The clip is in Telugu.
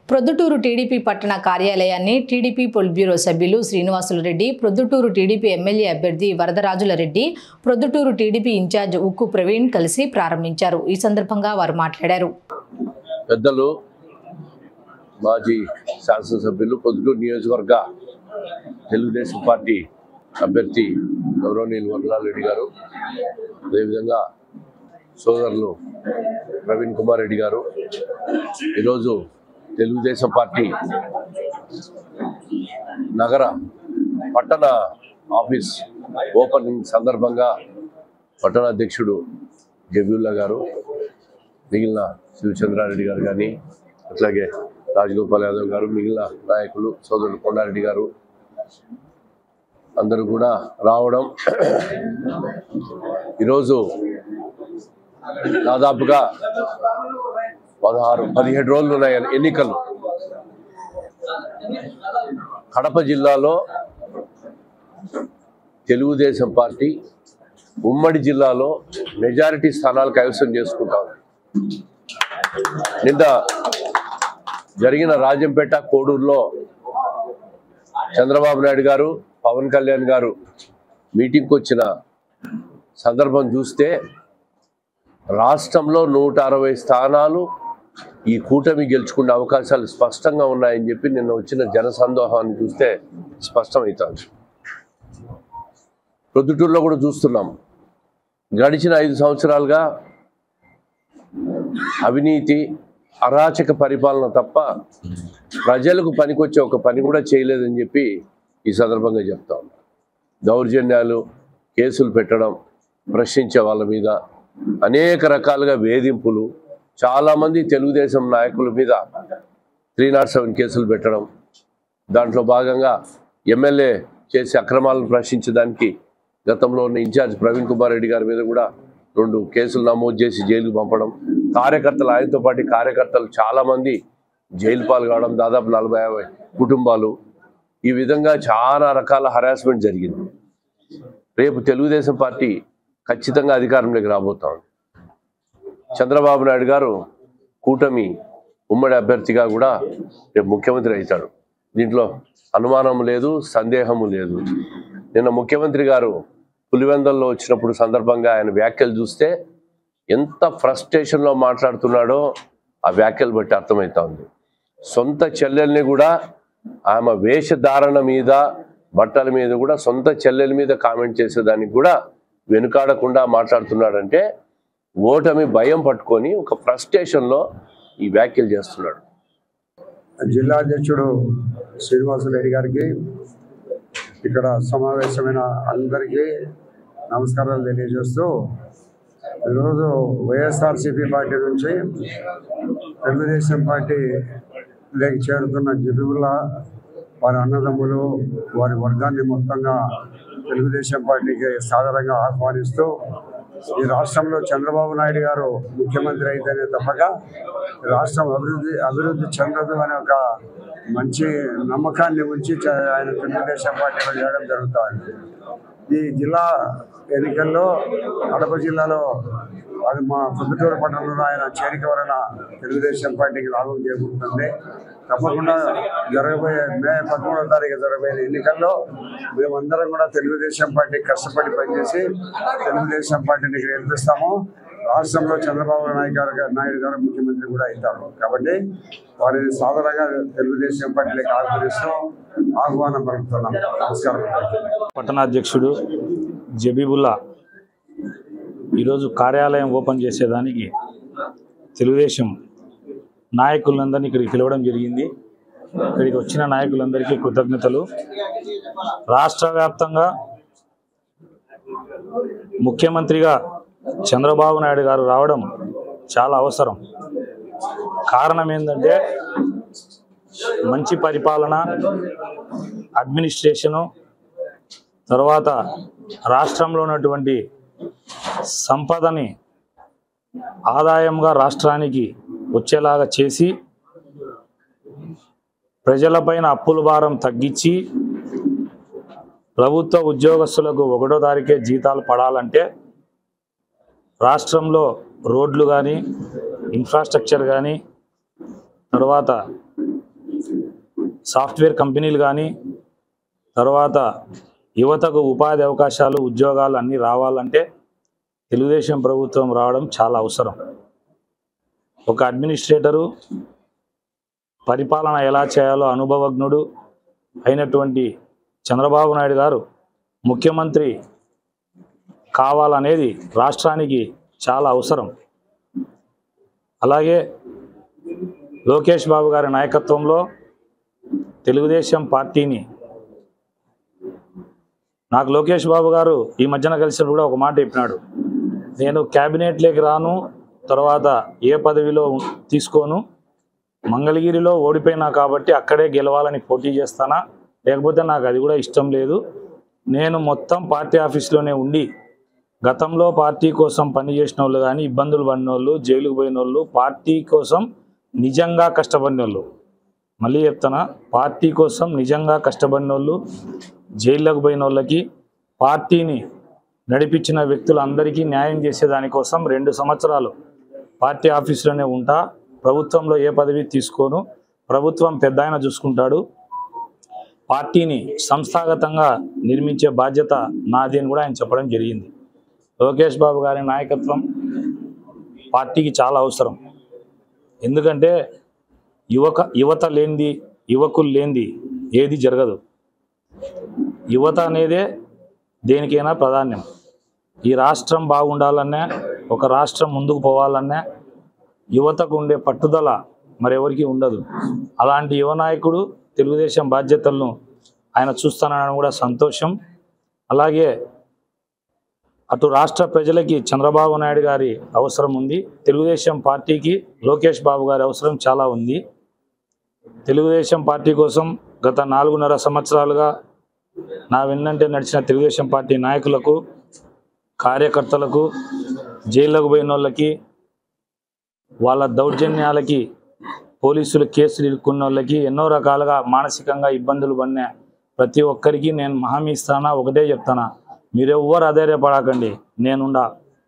ప్రొద్దుటూరు టీడీపీ పట్టణ కార్యాలయాన్ని టీడీపీ పొలిట్ బ్యూరో సభ్యులు శ్రీనివాసులు రెడ్డి, ప్రొద్దుటూరు టీడీపీ ఎమ్మెల్యే అభ్యర్థి వరదరాజుల రెడ్డి, ప్రొద్దుటూరు టీడీపీ ఇన్ఛార్జ్ ఉక్కు ప్రవీణ్ కలిసి ప్రారంభించారు. ఈ సందర్భంగా వారు మాట్లాడారు. పెద్దలు మాజీ శాసనసభ్యులు ప్రొద్దుటూరు నియోజకవర్గ తెలుగుదేశం పార్టీ అభ్యర్థి గౌరవనీయులు వరదరాజుల రెడ్డి గారు, అదేవిధంగా సోదరులు ప్రవీణ్ కుమార్ రెడ్డి గారు ఈరోజు తెలుగుదేశం పార్టీ నగర పట్టణ ఆఫీస్ ఓపెనింగ్ సందర్భంగా పట్టణ అధ్యక్షుడు జబీవుల్లా గారు, మిగిలిన శివచంద్రారెడ్డి గారు కానీ, అట్లాగే రాజగోపాల్ యాదవ్ గారు, మిగిలిన నాయకులు సోదరుడు కొండారెడ్డి గారు అందరూ కూడా రావడం, ఈరోజు దాదాపుగా 16-17 రోజులు ఉన్నాయి ఎన్నికలు. కడప జిల్లాలో తెలుగుదేశం పార్టీ ఉమ్మడి జిల్లాలో మెజారిటీ స్థానాలు కైవసం చేసుకుంటాం. నిన్న జరిగిన రాజంపేట, కోడూరులో చంద్రబాబు నాయుడు గారు, పవన్ కళ్యాణ్ గారు మీటింగ్కి వచ్చిన సందర్భం చూస్తే రాష్ట్రంలో 160 స్థానాలు ఈ కూటమి గెలుచుకునే అవకాశాలు స్పష్టంగా ఉన్నాయని చెప్పి నిన్న వచ్చిన జనసందోహాన్ని చూస్తే స్పష్టమవుతుంది. ప్రొద్దుటూరులో కూడా చూస్తున్నాం. గడిచిన 5 సంవత్సరాలుగా అవినీతి, అరాచక పరిపాలన తప్ప ప్రజలకు పనికొచ్చే ఒక పని కూడా చేయలేదని చెప్పి ఈ సందర్భంగా చెప్తా ఉన్నాం. దౌర్జన్యాలు, కేసులు పెట్టడం, ప్రశ్నించే వాళ్ళ మీద అనేక రకాలుగా వేధింపులు, చాలామంది తెలుగుదేశం నాయకుల మీద 307 కేసులు పెట్టడం, దాంట్లో భాగంగా ఎమ్మెల్యే చేసే అక్రమాలను ప్రశ్నించడానికి గతంలో ఉన్న ఇన్ఛార్జ్ ప్రవీణ్ కుమార్ రెడ్డి గారి మీద కూడా 2 కేసులు నమోదు చేసి జైలుకు పంపడం, కార్యకర్తలు, ఆయనతో పాటు కార్యకర్తలు చాలామంది జైలు పాలు కావడం, దాదాపు 40-50 కుటుంబాలు, ఈ విధంగా చాలా రకాల హరాస్మెంట్ జరిగింది. రేపు తెలుగుదేశం పార్టీ ఖచ్చితంగా అధికారంలోకి రాబోతాం. చంద్రబాబు నాయుడు గారు కూటమి ఉమ్మడి అభ్యర్థిగా కూడా రేపు ముఖ్యమంత్రి అవుతాడు. దీంట్లో అనుమానం లేదు, సందేహము లేదు. నిన్న ముఖ్యమంత్రి గారు పులివెందుల్లో వచ్చినప్పుడు సందర్భంగా ఆయన వ్యాఖ్యలు చూస్తే ఎంత ఫ్రస్ట్రేషన్లో మాట్లాడుతున్నాడో ఆ వ్యాఖ్యలు బట్టి అర్థమవుతా ఉంది. సొంత చెల్లెల్ని కూడా ఆమె వేషధారణ మీద, బట్టల మీద కూడా సొంత చెల్లెల మీద కామెంట్ చేసేదానికి కూడా వెనుకాడకుండా మాట్లాడుతున్నాడంటే ఓటమి భయం పట్టుకొని ఒక ఫ్రస్ట్రేషన్లో ఈ వ్యాఖ్యలు చేస్తున్నాడు. జిల్లా అధ్యక్షుడు శ్రీనివాసులు రెడ్డి గారికి, ఇక్కడ సమావేశమైన అందరికీ నమస్కారాలు తెలియజేస్తూ, ఈరోజు వైఎస్ఆర్సీపీ పార్టీ నుంచి తెలుగుదేశం పార్టీలోకి చేరుతున్న జబీవుల్లా, వారి అన్నదమ్ములు, వారి వర్గాన్ని మొత్తంగా తెలుగుదేశం పార్టీకి సాధారణంగా ఆహ్వానిస్తూ, ఈ రాష్ట్రంలో చంద్రబాబు నాయుడు గారు ముఖ్యమంత్రి అయితేనే తప్పక రాష్ట్రం అభివృద్ధి చెందదు అనే ఒక మంచి నమ్మకాన్ని ఉంచి ఆయన తెలుగుదేశం పార్టీలో చేయడం జరుగుతుంది. ఈ జిల్లా ఎన్నికల్లో కడప జిల్లాలో అది మా ప్రొద్దుటూరు పట్టణంలో ఆయన చేరిక వలన తెలుగుదేశం పార్టీకి లాభం చేకూరుతుంది. తప్పకుండా జరగబోయే మే 13వ తారీఖు జరగబోయే ఎన్నికల్లో మేమందరం కూడా తెలుగుదేశం పార్టీ కష్టపడి పనిచేసి తెలుగుదేశం పార్టీని గెలిపిస్తాము. రాష్ట్రంలో చంద్రబాబు నాయుడు గారు ముఖ్యమంత్రి కూడా అవుతారు. కాబట్టి వారిని సాధారణంగా తెలుగుదేశం పార్టీలకు ఆహ్వానం పలుకుతున్నాం. నమస్కారం. పట్టణాధ్యక్షుడు జబీవుల్లా ఈరోజు కార్యాలయం ఓపెన్ చేసేదానికి తెలుగుదేశం నాయకులందరినీ ఇక్కడికి పిలవడం జరిగింది. ఇక్కడికి వచ్చిన నాయకులందరికీ కృతజ్ఞతలు. రాష్ట్ర వ్యాప్తంగా ముఖ్యమంత్రిగా చంద్రబాబు నాయుడు గారు రావడం చాలా అవసరం. కారణం ఏంటంటే మంచి పరిపాలన, అడ్మినిస్ట్రేషను, తర్వాత రాష్ట్రంలో ఉన్నటువంటి సంపదని ఆదాయంగా రాష్ట్రానికి వచ్చేలాగా చేసి ప్రజలపైన అప్పుల భారం తగ్గించి ప్రభుత్వ ఉద్యోగస్తులకు 1వ తారీఖే జీతాలు పడాలంటే రాష్ట్రంలో రోడ్లు కానీ, ఇన్ఫ్రాస్ట్రక్చర్ కానీ, తర్వాత సాఫ్ట్వేర్ కంపెనీలు కానీ తర్వాత యువతకు ఉపాధి అవకాశాలు ఉద్యోగాలు అన్నీ రావాలంటే తెలుగుదేశం ప్రభుత్వం రావడం చాలా అవసరం. ఒక అడ్మినిస్ట్రేటరు పరిపాలన ఎలా చేయాలో అనుభవజ్ఞుడు అయినటువంటి చంద్రబాబు నాయుడు గారు ముఖ్యమంత్రి కావాలనేది రాష్ట్రానికి చాలా అవసరం. అలాగే లోకేష్ బాబు గారి నాయకత్వంలో తెలుగుదేశం పార్టీని నాకు లోకేష్ బాబు గారు ఈ మధ్యన కలిసినప్పుడు కూడా ఒక మాట చెప్పినాడు, నేను క్యాబినెట్లోకి రాను, తర్వాత ఏ పదవిలో తీసుకోను, మంగళగిరిలో ఓడిపోయినా కాబట్టి అక్కడే గెలవాలని పోటీ చేస్తానా, లేకపోతే నాకు అది కూడా ఇష్టం లేదు, నేను మొత్తం పార్టీ ఆఫీస్లోనే ఉండి గతంలో పార్టీ కోసం పనిచేసిన వాళ్ళు కానీ ఇబ్బందులు పడిన వాళ్ళు జైలుకు పోయిన వాళ్ళు పార్టీ కోసం నిజంగా కష్టపడిన వాళ్ళు, మళ్ళీ చెప్తానా, పార్టీ కోసం నిజంగా కష్టపడిన వాళ్ళు జైల్లోకి పోయిన వాళ్ళకి పార్టీని నడిపించిన వ్యక్తులందరికీ న్యాయం చేసేదానికోసం 2 సంవత్సరాలు పార్టీ ఆఫీసులోనే ఉంటా, ప్రభుత్వంలో ఏ పదవి తీసుకోను, ప్రభుత్వం పెద్ద ఆయన చూసుకుంటాడు, పార్టీని సంస్థాగతంగా నిర్మించే బాధ్యత నాది అని కూడా ఆయన చెప్పడం జరిగింది. లోకేష్ బాబు గారి నాయకత్వం పార్టీకి చాలా అవసరం. ఎందుకంటే యువత లేనిది యువకులు లేనిది ఏది జరగదు. యువత అనేదే దేనికైనా ప్రాధాన్యం. ఈ రాష్ట్రం బాగుండాలన్నా, ఒక రాష్ట్రం ముందుకు పోవాలన్నా యువతకు ఉండే పట్టుదల మరెవరికి ఉండదు. అలాంటి యువ నాయకుడు తెలుగుదేశం బాధ్యతలను ఆయన చూస్తానని కూడా సంతోషం. అలాగే అటు రాష్ట్ర ప్రజలకి చంద్రబాబు నాయుడు గారి అవసరం ఉంది, తెలుగుదేశం పార్టీకి లోకేష్ బాబు గారి అవసరం చాలా ఉంది. తెలుగుదేశం పార్టీ కోసం గత 4.5 సంవత్సరాలుగా నా వెన్నంటే నడిచిన తెలుగుదేశం పార్టీ నాయకులకు, కార్యకర్తలకు, జైల్లోకి పోయిన వాళ్ళకి, వాళ్ళ దౌర్జన్యాలకి పోలీసులు కేసులు ఇరుక్కున్న వాళ్ళకి, ఎన్నో రకాలుగా మానసికంగా ఇబ్బందులు పడిన ప్రతి ఒక్కరికి నేను హామీ ఇస్తానా, ఒకటే చెప్తానా, మీరెవ్వరు అధైర్యపడకండి, నేనుండా.